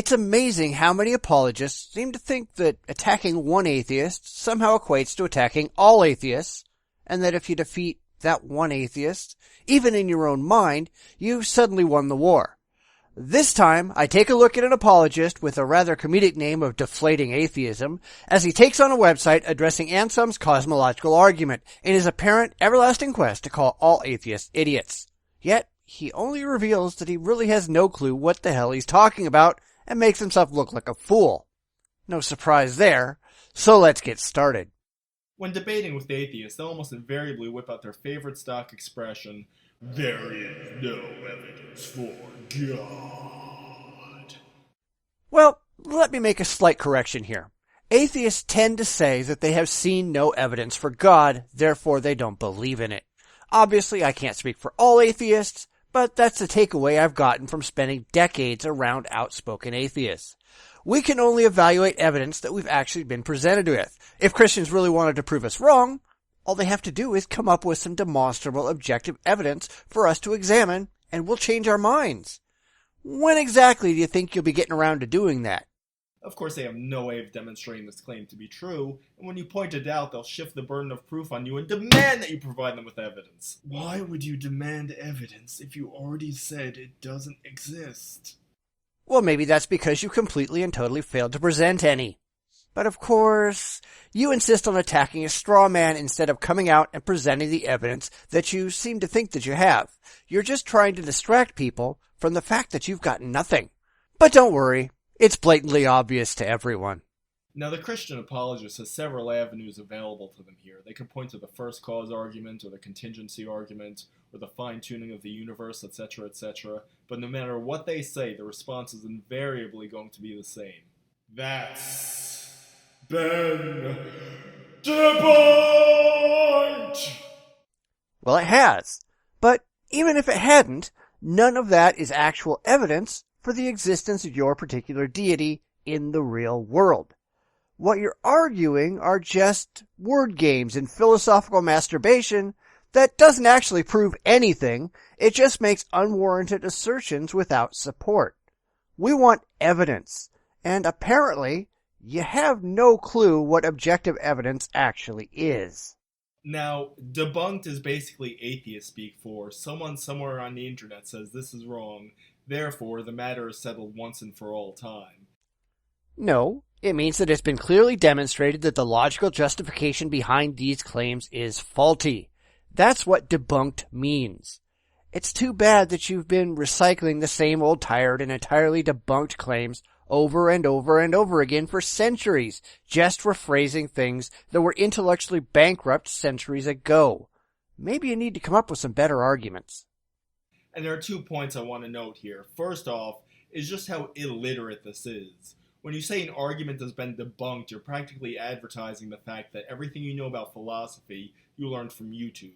It's amazing how many apologists seem to think that attacking one atheist somehow equates to attacking all atheists, and that if you defeat that one atheist, even in your own mind, you've suddenly won the war. This time, I take a look at an apologist with a rather comedic name of Deflating Atheism, as he takes on a website addressing Ansom's cosmological argument in his apparent everlasting quest to call all atheists idiots. Yet, he only reveals that he really has no clue what the hell he's talking about, and makes himself look like a fool. No surprise there, so let's get started. When debating with atheists, they'll almost invariably whip out their favorite stock expression, "There is no evidence for God." Well, let me make a slight correction here. Atheists tend to say that they have seen no evidence for God, therefore they don't believe in it. Obviously, I can't speak for all atheists, but that's the takeaway I've gotten from spending decades around outspoken atheists. We can only evaluate evidence that we've actually been presented with. If Christians really wanted to prove us wrong, all they have to do is come up with some demonstrable objective evidence for us to examine, and we'll change our minds. When exactly do you think you'll be getting around to doing that? Of course, they have no way of demonstrating this claim to be true, and when you point it out, they'll shift the burden of proof on you and demand that you provide them with evidence. Why would you demand evidence if you already said it doesn't exist? Well, maybe that's because you completely and totally failed to present any. But of course, you insist on attacking a straw man instead of coming out and presenting the evidence that you seem to think that you have. You're just trying to distract people from the fact that you've got nothing. But don't worry, it's blatantly obvious to everyone. Now, the Christian apologist has several avenues available to them here. They could point to the first cause argument, or the contingency argument, or the fine-tuning of the universe, etc., etc. But no matter what they say, the response is invariably going to be the same. That's been debunked! Well, it has. But even if it hadn't, none of that is actual evidence for the existence of your particular deity in the real world. What you're arguing are just word games and philosophical masturbation that doesn't actually prove anything. It just makes unwarranted assertions without support. We want evidence, and apparently you have no clue what objective evidence actually is. Now, debunked is basically atheist speak for someone somewhere on the internet says this is wrong, therefore the matter is settled once and for all time. No, it means that it's been clearly demonstrated that the logical justification behind these claims is faulty. That's what debunked means. It's too bad that you've been recycling the same old tired and entirely debunked claims over and over and over again for centuries, just rephrasing things that were intellectually bankrupt centuries ago. Maybe you need to come up with some better arguments. And there are 2 points I want to note here. First off, is just how illiterate this is. When you say an argument has been debunked, you're practically advertising the fact that everything you know about philosophy you learned from YouTube.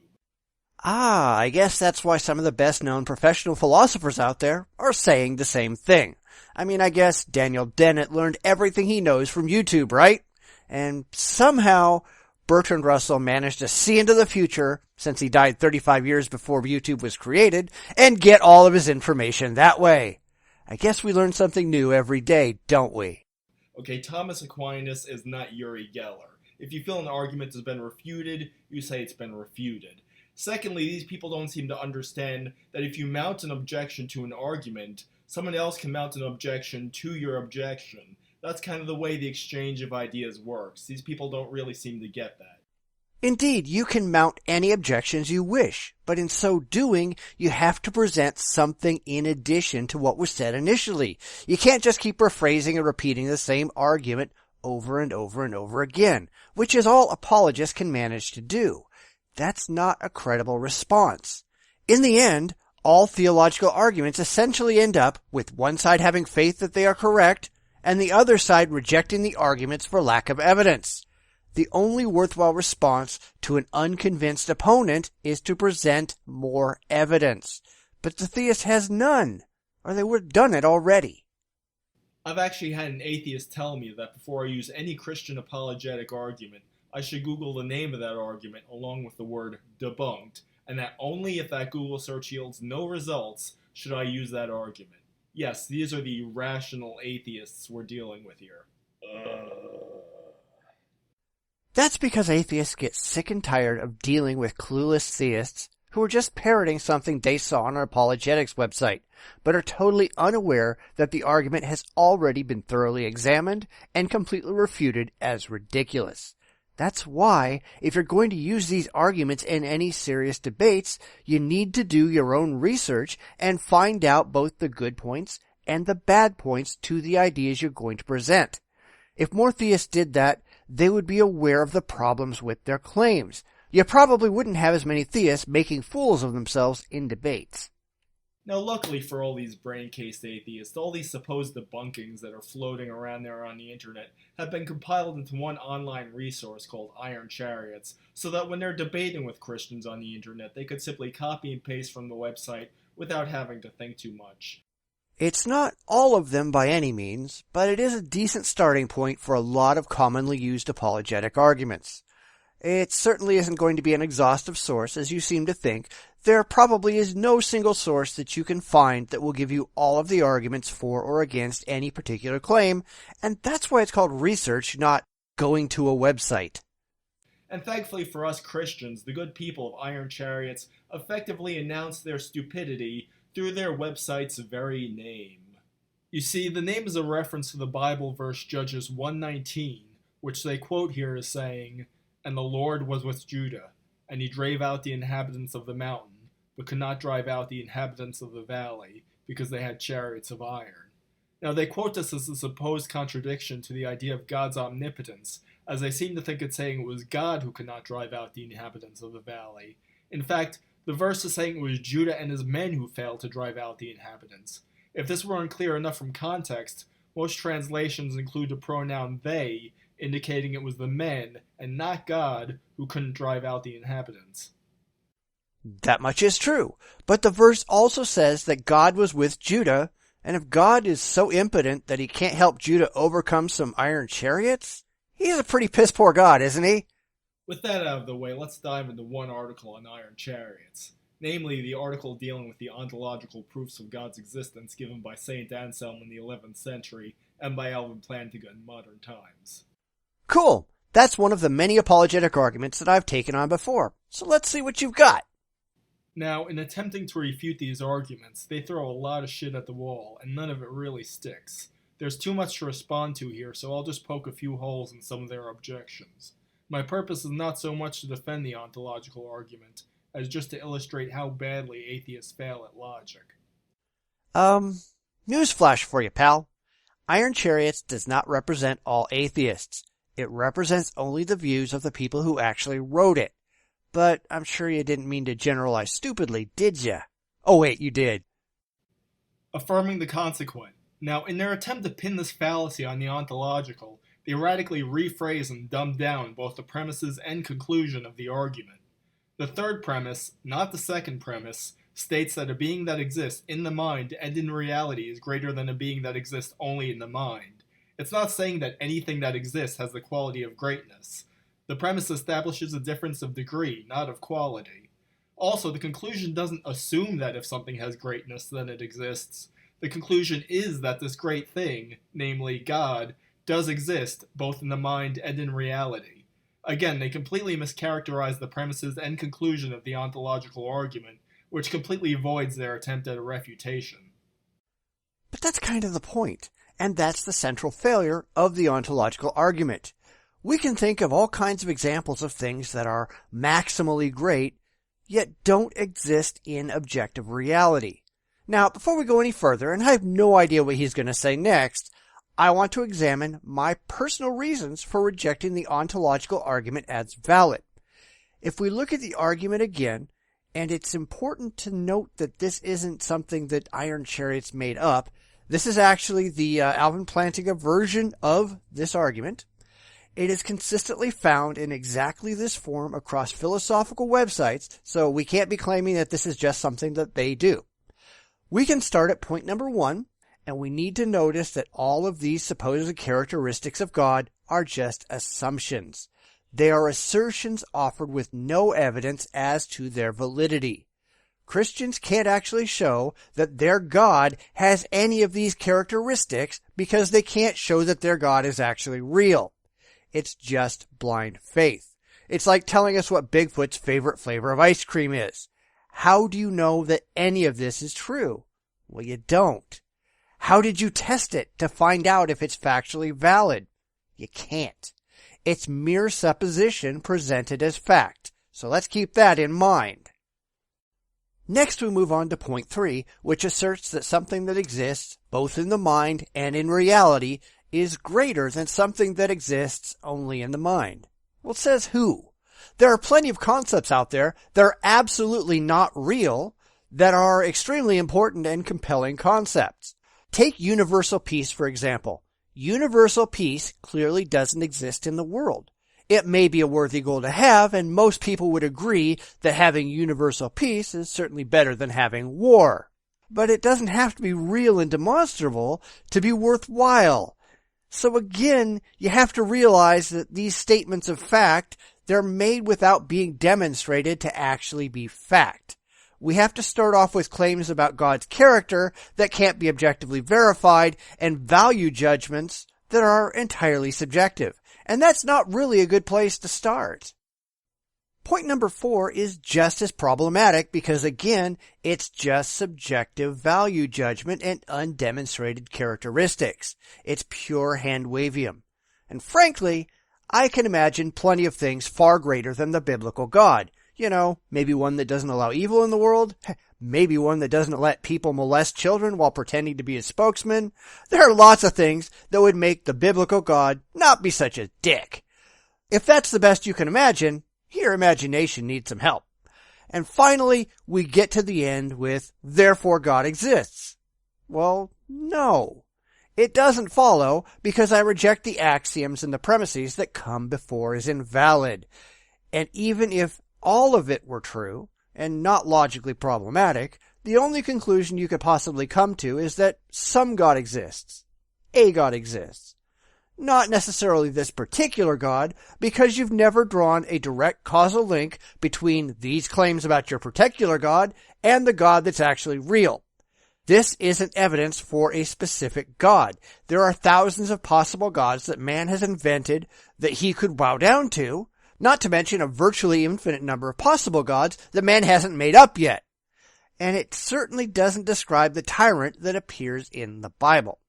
I guess that's why some of the best-known professional philosophers out there are saying the same thing. I mean, I guess Daniel Dennett learned everything he knows from YouTube, right? And somehow Bertrand Russell managed to see into the future, since he died 35 years before YouTube was created, and get all of his information that way. I guess we learn something new every day, don't we? Okay, Thomas Aquinas is not Uri Geller. If you feel an argument has been refuted, you say it's been refuted. Secondly, these people don't seem to understand that if you mount an objection to an argument, someone else can mount an objection to your objection. That's kind of the way the exchange of ideas works. These people don't really seem to get that. Indeed, you can mount any objections you wish, but in so doing, you have to present something in addition to what was said initially. You can't just keep rephrasing and repeating the same argument over and over and over again, which is all apologists can manage to do. That's not a credible response. In the end, all theological arguments essentially end up with one side having faith that they are correct, and the other side rejecting the arguments for lack of evidence. The only worthwhile response to an unconvinced opponent is to present more evidence. But the theist has none, or they would have done it already. I've actually had an atheist tell me that before I use any Christian apologetic argument, I should Google the name of that argument along with the word debunked, and that only if that Google search yields no results should I use that argument. Yes, these are the rational atheists we're dealing with here. That's because atheists get sick and tired of dealing with clueless theists who are just parroting something they saw on our apologetics website, but are totally unaware that the argument has already been thoroughly examined and completely refuted as ridiculous. That's why, if you're going to use these arguments in any serious debates, you need to do your own research and find out both the good points and the bad points to the ideas you're going to present. If more theists did that, they would be aware of the problems with their claims. You probably wouldn't have as many theists making fools of themselves in debates. Now, luckily for all these brain-cased atheists, all these supposed debunkings that are floating around there on the internet have been compiled into one online resource called Iron Chariots, so that when they're debating with Christians on the internet, they could simply copy and paste from the website without having to think too much. It's not all of them by any means, but it is a decent starting point for a lot of commonly used apologetic arguments. It certainly isn't going to be an exhaustive source, as you seem to think. There probably is no single source that you can find that will give you all of the arguments for or against any particular claim, and that's why it's called research, not going to a website. And thankfully for us Christians, the good people of Iron Chariots effectively announced their stupidity through their website's very name. You see, the name is a reference to the Bible verse Judges 1:19, which they quote here as saying, "And the Lord was with Judah, and he drave out the inhabitants of the mountain, but could not drive out the inhabitants of the valley, because they had chariots of iron." Now they quote this as a supposed contradiction to the idea of God's omnipotence, as they seem to think it's saying it was God who could not drive out the inhabitants of the valley. In fact, the verse is saying it was Judah and his men who failed to drive out the inhabitants. If this were unclear enough from context, most translations include the pronoun they, indicating it was the men, and not God, who couldn't drive out the inhabitants. That much is true, but the verse also says that God was with Judah, and if God is so impotent that he can't help Judah overcome some iron chariots, he's a pretty piss-poor God, isn't he? With that out of the way, let's dive into one article on Iron Chariots, namely the article dealing with the ontological proofs of God's existence given by Saint Anselm in the 11th century and by Alvin Plantinga in modern times. Cool. That's one of the many apologetic arguments that I've taken on before. So let's see what you've got. Now, in attempting to refute these arguments, they throw a lot of shit at the wall, and none of it really sticks. There's too much to respond to here, so I'll just poke a few holes in some of their objections. My purpose is not so much to defend the ontological argument, as just to illustrate how badly atheists fail at logic. Newsflash for you, pal. Iron Chariots does not represent all atheists. It represents only the views of the people who actually wrote it. But I'm sure you didn't mean to generalize stupidly, did ya? Oh wait, you did. Affirming the consequent. Now, in their attempt to pin this fallacy on the ontological, they radically rephrase and dumb down both the premises and conclusion of the argument. The third premise, not the second premise, states that a being that exists in the mind and in reality is greater than a being that exists only in the mind. It's not saying that anything that exists has the quality of greatness. The premise establishes a difference of degree, not of quality. Also, the conclusion doesn't assume that if something has greatness, then it exists. The conclusion is that this great thing, namely God, does exist both in the mind and in reality. Again, they completely mischaracterize the premises and conclusion of the ontological argument, which completely voids their attempt at a refutation. But that's kind of the point, and that's the central failure of the ontological argument. We can think of all kinds of examples of things that are maximally great, yet don't exist in objective reality. Now, before we go any further, and I have no idea what he's going to say next, I want to examine my personal reasons for rejecting the ontological argument as valid. If we look at the argument again, and it's important to note that this isn't something that Iron Chariots made up. This is actually the Alvin Plantinga version of this argument. It is consistently found in exactly this form across philosophical websites, so we can't be claiming that this is just something that they do. We can start at point number 1, and we need to notice that all of these supposed characteristics of God are just assumptions. They are assertions offered with no evidence as to their validity. Christians can't actually show that their God has any of these characteristics because they can't show that their God is actually real. It's just blind faith. It's like telling us what Bigfoot's favorite flavor of ice cream is. How do you know that any of this is true? Well, you don't. How did you test it to find out if it's factually valid? You can't. It's mere supposition presented as fact. So let's keep that in mind. Next, we move on to point 3, which asserts that something that exists both in the mind and in reality is greater than something that exists only in the mind. Well, it says who? There are plenty of concepts out there that are absolutely not real, that are extremely important and compelling concepts. Take universal peace, for example. Universal peace clearly doesn't exist in the world. It may be a worthy goal to have, and most people would agree that having universal peace is certainly better than having war. But it doesn't have to be real and demonstrable to be worthwhile. So again, you have to realize that these statements of fact, they're made without being demonstrated to actually be fact. We have to start off with claims about God's character that can't be objectively verified and value judgments that are entirely subjective. And that's not really a good place to start. Point number 4 is just as problematic because, again, it's just subjective value judgment and undemonstrated characteristics. It's pure hand-wavium. And frankly, I can imagine plenty of things far greater than the biblical God. You know, maybe one that doesn't allow evil in the world. Maybe one that doesn't let people molest children while pretending to be a spokesman. There are lots of things that would make the biblical God not be such a dick. If that's the best you can imagine, your imagination needs some help. And finally, we get to the end with, therefore God exists. Well, no. It doesn't follow because I reject the axioms and the premises that come before as invalid. And even if all of it were true, and not logically problematic, the only conclusion you could possibly come to is that some God exists. A God exists. Not necessarily this particular God, because you've never drawn a direct causal link between these claims about your particular God and the God that's actually real. This isn't evidence for a specific God. There are thousands of possible gods that man has invented that he could bow down to, not to mention a virtually infinite number of possible gods that man hasn't made up yet. And it certainly doesn't describe the tyrant that appears in the Bible.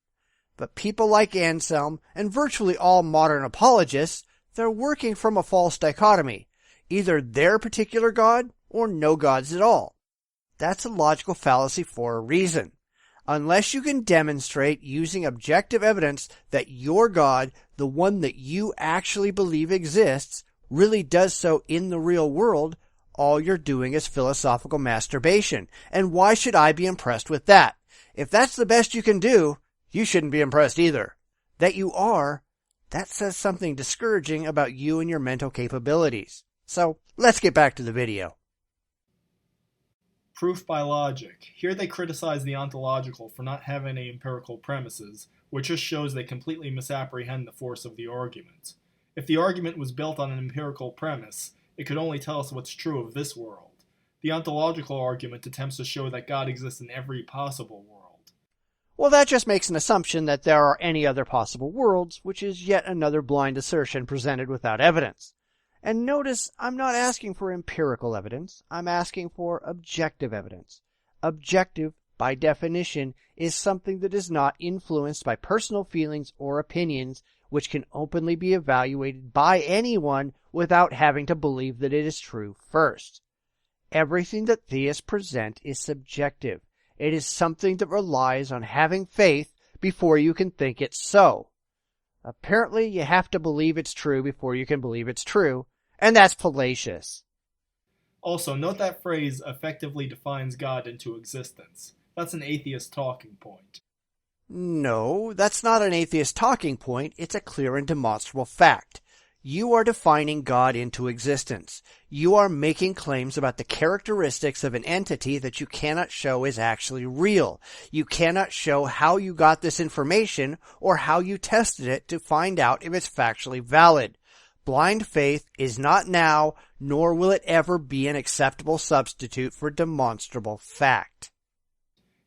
But people like Anselm and virtually all modern apologists, they're working from a false dichotomy. Either their particular God or no gods at all. That's a logical fallacy for a reason. Unless you can demonstrate using objective evidence that your God, the one that you actually believe exists, really does so in the real world, all you're doing is philosophical masturbation. And why should I be impressed with that? If that's the best you can do, you shouldn't be impressed either. That you are, that says something discouraging about you and your mental capabilities. So, let's get back to the video. Proof by logic. Here they criticize the ontological for not having any empirical premises, which just shows they completely misapprehend the force of the argument. If the argument was built on an empirical premise, it could only tell us what's true of this world. The ontological argument attempts to show that God exists in every possible world. Well, that just makes an assumption that there are any other possible worlds, which is yet another blind assertion presented without evidence. And notice, I'm not asking for empirical evidence, I'm asking for objective evidence. Objective, by definition, is something that is not influenced by personal feelings or opinions, which can openly be evaluated by anyone without having to believe that it is true first. Everything that theists present is subjective. It is something that relies on having faith before you can think it's so. Apparently, you have to believe it's true before you can believe it's true, and that's fallacious. Also, note that phrase effectively defines God into existence. That's an atheist talking point. No, that's not an atheist talking point. It's a clear and demonstrable fact. You are defining God into existence. You are making claims about the characteristics of an entity that you cannot show is actually real. You cannot show how you got this information or how you tested it to find out if it's factually valid. Blind faith is not now, nor will it ever be an acceptable substitute for demonstrable fact.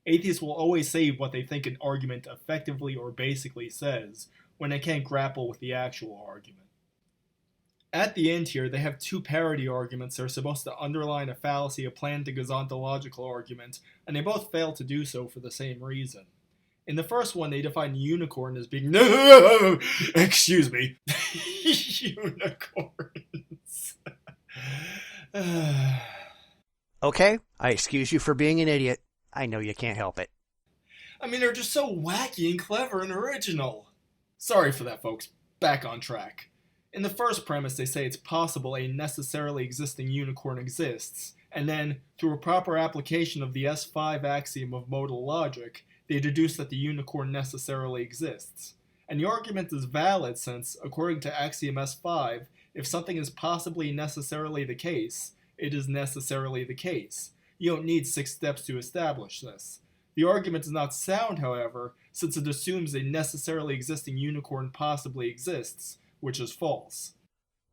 Atheists will always say what they think an argument effectively or basically says, when they can't grapple with the actual argument. At the end here, they have two parody arguments that are supposed to underline a fallacy of Plantinga's ontological argument, and they both fail to do so for the same reason. In the first one, they define unicorn as being excuse me, unicorns. Okay, I excuse you for being an idiot. I know you can't help it. I mean, they're just so wacky and clever and original. Sorry for that, folks. Back on track. In the first premise, they say it's possible a necessarily existing unicorn exists, and then, through a proper application of the S5 axiom of modal logic, they deduce that the unicorn necessarily exists. And the argument is valid since, according to axiom S5, if something is possibly necessarily the case, it is necessarily the case. You don't need 6 steps to establish this. The argument is not sound, however, since it assumes a necessarily existing unicorn possibly exists, which is false.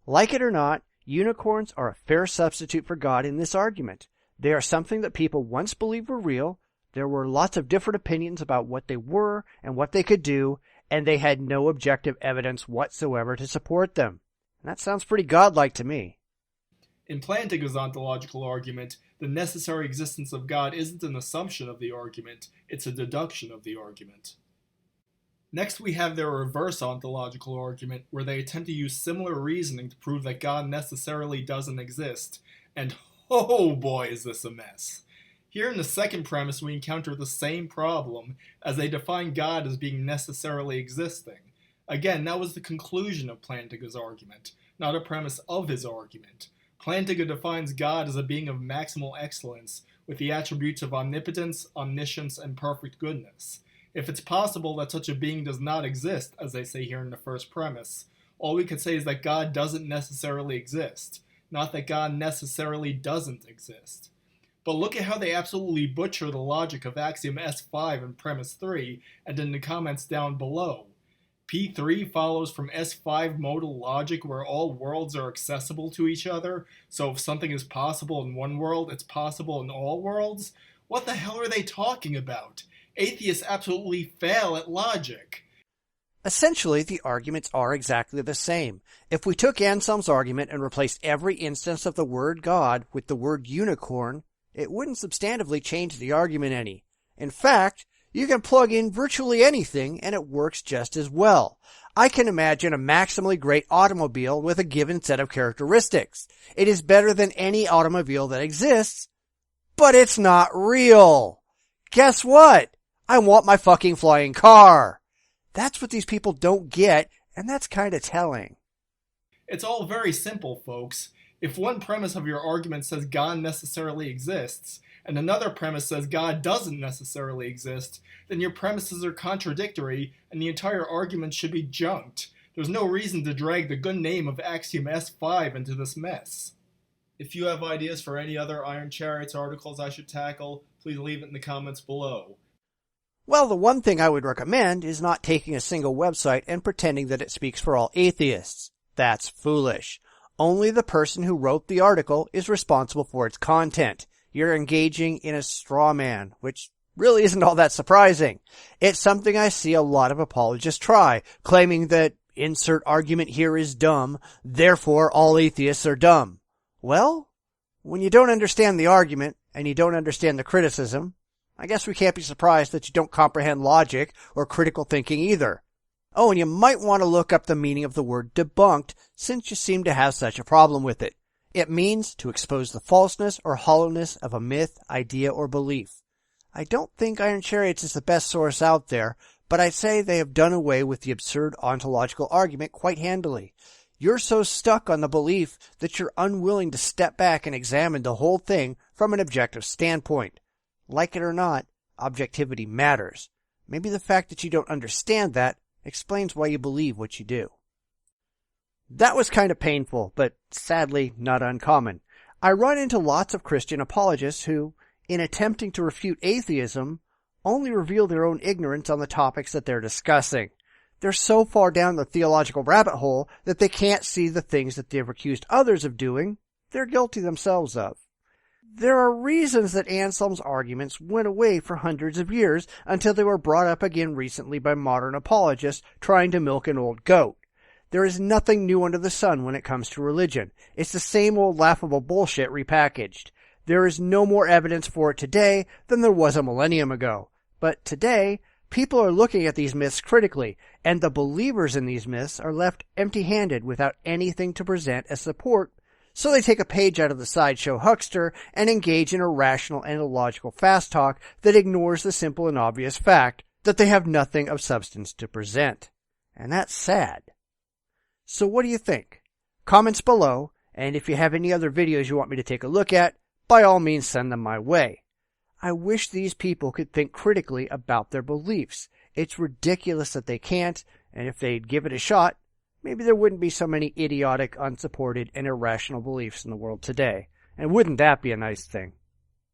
Like it or not, unicorns are a fair substitute for God in this argument. They are something that people once believed were real. There were lots of different opinions about what they were and what they could do, and they had no objective evidence whatsoever to support them. And that sounds pretty godlike to me. In Plantinga's ontological argument, the necessary existence of God isn't an assumption of the argument, it's a deduction of the argument. Next, we have their reverse ontological argument, where they attempt to use similar reasoning to prove that God necessarily doesn't exist, and oh boy is this a mess. Here in the second premise, we encounter the same problem, as they define God as being necessarily existing. Again, that was the conclusion of Plantinga's argument, not a premise of his argument. Plantinga defines God as a being of maximal excellence, with the attributes of omnipotence, omniscience, and perfect goodness. If it's possible that such a being does not exist, as they say here in the first premise, all we could say is that God doesn't necessarily exist, not that God necessarily doesn't exist. But look at how they absolutely butcher the logic of axiom S5 in premise 3, and in the comments down below. P3 follows from S5 modal logic where all worlds are accessible to each other, so if something is possible in one world, it's possible in all worlds? What the hell are they talking about? Atheists absolutely fail at logic. Essentially, the arguments are exactly the same. If we took Anselm's argument and replaced every instance of the word God with the word unicorn, it wouldn't substantively change the argument any. In fact, you can plug in virtually anything and it works just as well. I can imagine a maximally great automobile with a given set of characteristics. It is better than any automobile that exists, but it's not real. Guess what? I want my fucking flying car. That's what these people don't get, and that's kind of telling. It's all very simple, folks. If one premise of your argument says God necessarily exists, and another premise says God doesn't necessarily exist, then your premises are contradictory, and the entire argument should be junked. There's no reason to drag the good name of axiom S5 into this mess. If you have ideas for any other Iron Chariots articles I should tackle, please leave it in the comments below. Well, the one thing I would recommend is not taking a single website and pretending that it speaks for all atheists. That's foolish. Only the person who wrote the article is responsible for its content. You're engaging in a straw man, which really isn't all that surprising. It's something I see a lot of apologists try, claiming that insert argument here is dumb, therefore all atheists are dumb. Well, when you don't understand the argument and you don't understand the criticism, I guess we can't be surprised that you don't comprehend logic or critical thinking either. Oh, and you might want to look up the meaning of the word debunked, since you seem to have such a problem with it. It means to expose the falseness or hollowness of a myth, idea, or belief. I don't think Iron Chariots is the best source out there, but I'd say they have done away with the absurd ontological argument quite handily. You're so stuck on the belief that you're unwilling to step back and examine the whole thing from an objective standpoint. Like it or not, objectivity matters. Maybe the fact that you don't understand that explains why you believe what you do. That was kind of painful, but sadly not uncommon. I run into lots of Christian apologists who, in attempting to refute atheism, only reveal their own ignorance on the topics that they're discussing. They're so far down the theological rabbit hole that they can't see the things that they've accused others of doing they're guilty themselves of. There are reasons that Anselm's arguments went away for hundreds of years until they were brought up again recently by modern apologists trying to milk an old goat. There is nothing new under the sun when it comes to religion. It's the same old laughable bullshit repackaged. There is no more evidence for it today than there was a millennium ago. But today, people are looking at these myths critically, and the believers in these myths are left empty-handed without anything to present as support. So they take a page out of the sideshow huckster and engage in irrational and illogical fast talk that ignores the simple and obvious fact that they have nothing of substance to present. And that's sad. So what do you think? Comments below, and if you have any other videos you want me to take a look at, by all means send them my way. I wish these people could think critically about their beliefs. It's ridiculous that they can't, and if they'd give it a shot, maybe there wouldn't be so many idiotic, unsupported, and irrational beliefs in the world today. And wouldn't that be a nice thing?